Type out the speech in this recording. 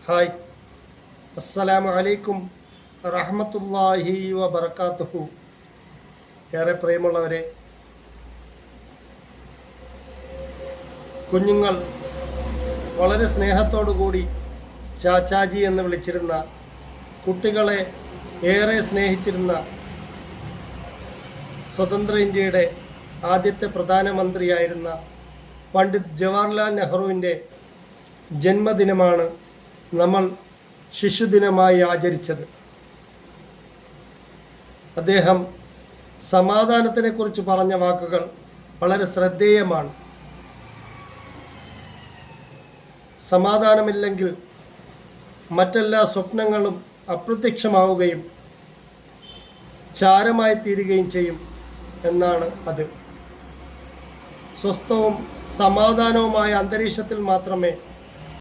Hi, അസ്സലാമു അലൈക്കും റഹ്മത്തുള്ളാഹി വബറകാതുഹു. ഏറെ പ്രിയമുള്ളവരെ, കുഞ്ഞുങ്ങൾ വളരെ സ്നേഹത്തോടുകൂടി ചാച്ചാജി എന്ന് വിളിച്ചിരുന്ന, കുട്ടികളെ ഏറെ സ്നേഹിച്ചിരുന്ന സ്വതന്ത്ര ഇന്ത്യയുടെ ആദ്യത്തെ പ്രധാനമന്ത്രിയായിരുന്ന പണ്ഡിറ്റ് ജവഹർലാൽ നെഹ്റുവിൻ്റെ ജന്മദിനമാണ് നമ്മൾ ശിശുദിനമായി ആചരിച്ചത്. അദ്ദേഹം സമാധാനത്തിനെക്കുറിച്ച് പറഞ്ഞ വാക്കുകൾ വളരെ ശ്രദ്ധേയമാണ്. സമാധാനമില്ലെങ്കിൽ മറ്റെല്ലാ സ്വപ്നങ്ങളും അപ്രത്യക്ഷമാവുകയും ചാരമായി തീരുകയും ചെയ്യും എന്നാണ് അത്. സ്വസ്ഥവും സമാധാനവുമായ അന്തരീക്ഷത്തിൽ മാത്രമേ